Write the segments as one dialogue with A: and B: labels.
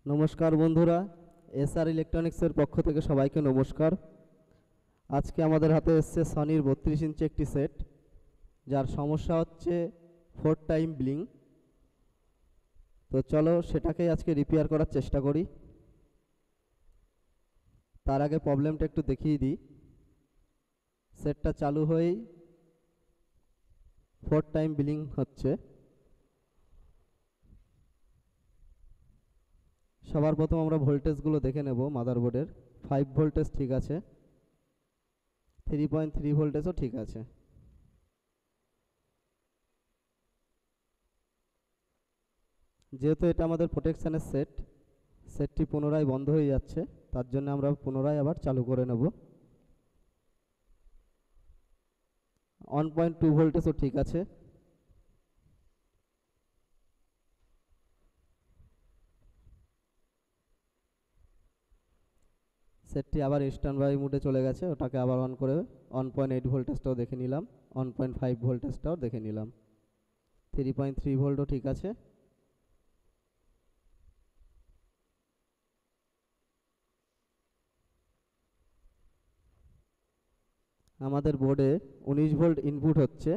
A: নমস্কার বন্ধুরা, এসআর ইলেকট্রনিক্সের পক্ষ থেকে সবাইকে নমস্কার। আজকে আমাদের হাতে এসছে সনির 32 ইঞ্চি একটি সেট, যার সমস্যা হচ্ছে 4 টাইম ব্লিং। তো চলো সেটাকেই আজকে রিপেয়ার করার চেষ্টা করি। তার আগে প্রবলেমটা একটু দেখিয়ে দিই। সেটটা চালু হয়েই 4 টাইম ব্লিং হচ্ছে। সবার প্রথম আমরা ভোল্টেজগুলো দেখে নেব মাদারবোর্ডের। 5 ভোল্টেজ ঠিক আছে, 3.3 ভোল্টেজও ঠিক আছে। যেহেতু এটা আমাদের প্রোটেকশানের সেটটি পুনরায় বন্ধ হয়ে যাচ্ছে, তার জন্য আমরা পুনরায় আবার চালু করে নেব। 1.2 ভোল্টেজও ঠিক আছে। সেটটি আবার স্ট্যান্ড বাই মোডে চলে গেছে, ওটাকে আবার অন করে 1.8 ভোল্টেজটাও দেখে নিলাম, 1.5 ভোল্টেজটাও দেখে নিলাম। 3.3 ভোল্টও ঠিক আছে। আমাদের বোর্ডে 19 ভোল্ট ইনপুট হচ্ছে,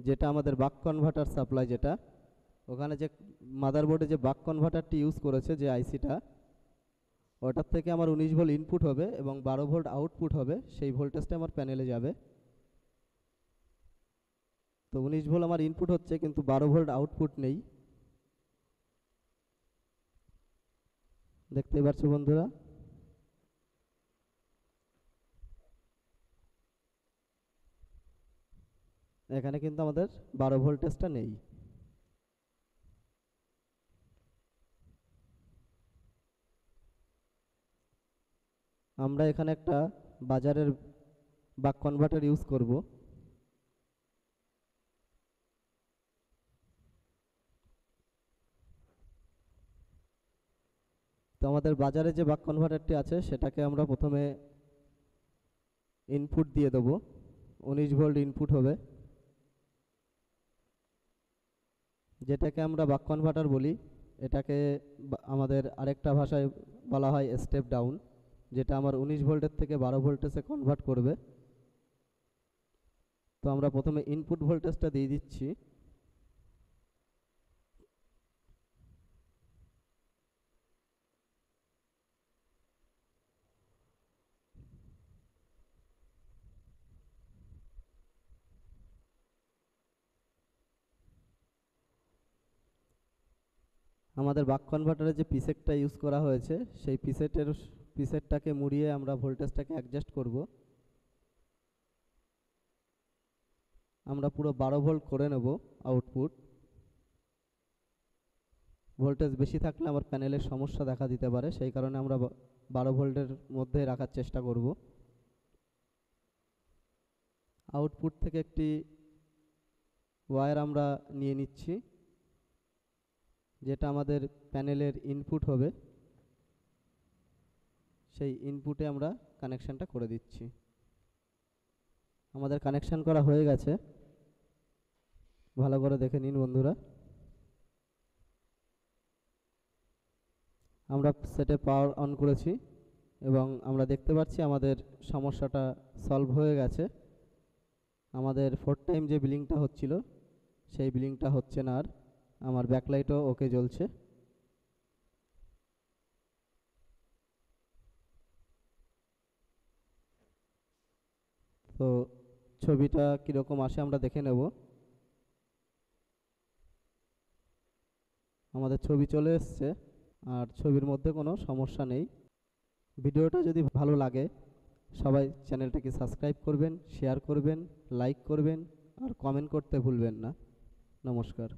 A: যেটা আমাদের বাক কনভার্টার সাপ্লাই। যেটা ওখানে যে মাদারবোর্ডে যে বাক কনভার্টারটি ইউজ করেছে, যে আইসিটা, ওটার থেকে আমার 19 ভোল্ট ইনপুট হবে এবং 12 ভোল্ট আউটপুট হবে। সেই ভোল্টেজটা আমার প্যানেলে যাবে। তো 19 ভোল্ট আমার ইনপুট হচ্ছে, কিন্তু 12 ভোল্ট আউটপুট নেই। দেখতেই পাচ্ছ বন্ধুরা। এখানে কিন্তু আমাদের 12 ভোল্টেজটা নেই। আমরা এখানে একটা বাজারের বাক কনভার্টার ইউজ করব। তো আমাদের বাজারে যে বাক কনভার্টারটি আছে, সেটাকে আমরা প্রথমে ইনপুট দিয়ে দেবো। 19 ভোল্ট ইনপুট হবে, যেটাকে আমরা বাক কনভার্টার বলি। এটাকে আমাদের আরেকটা ভাষায় বলা হয় স্টেপ ডাউন, যেটা আমার 19 ভোল্টের থেকে 12 ভোল্টেজে কনভার্ট করবে। তো আমরা প্রথমে ইনপুট ভোল্টেজটা দিয়ে দিচ্ছি। আমাদের বাক কনভার্টারে যে পিসেটটা ইউজ করা হয়েছে, সেই পিসেটটাকে মুড়িয়ে আমরা ভোল্টেজটাকে অ্যাডজাস্ট করব। আমরা পুরো 12 ভোল্ট করে নেব আউটপুট। ভোল্টেজ বেশি থাকলে আমার প্যানেলের সমস্যা দেখা দিতে পারে, সেই কারণে আমরা 12 ভোল্টের মধ্যে রাখার চেষ্টা করব। আউটপুট থেকে একটি ওয়্যার আমরা নিয়ে নিচ্ছি, যেটা আমাদের প্যানেলের ইনপুট হবে। সেই ইনপুটে আমরা কানেকশানটা করে দিচ্ছি। আমাদের কানেকশান করা হয়ে গেছে, ভালো করে দেখে নিন বন্ধুরা। আমরা সেটে পাওয়ার অন করেছি এবং আমরা দেখতে পাচ্ছি আমাদের সমস্যাটা সলভ হয়ে গেছে। আমাদের 4 টাইম যে বিলিংটা হচ্ছিল, সেই বিলিংটা হচ্ছে না আর। আমার ব্যাকলাইটও ওকে জ্বলছে। তো ছবিটা কীরকম আসে আমরা দেখে নেব। আমাদের ছবি চলে এসছে, আর ছবির মধ্যে কোনো সমস্যা নেই। ভিডিওটা যদি ভালো লাগে, সবাই চ্যানেলটাকে সাবস্ক্রাইব করবেন, শেয়ার করবেন, লাইক করবেন আর কমেন্ট করতে ভুলবেন না। নমস্কার।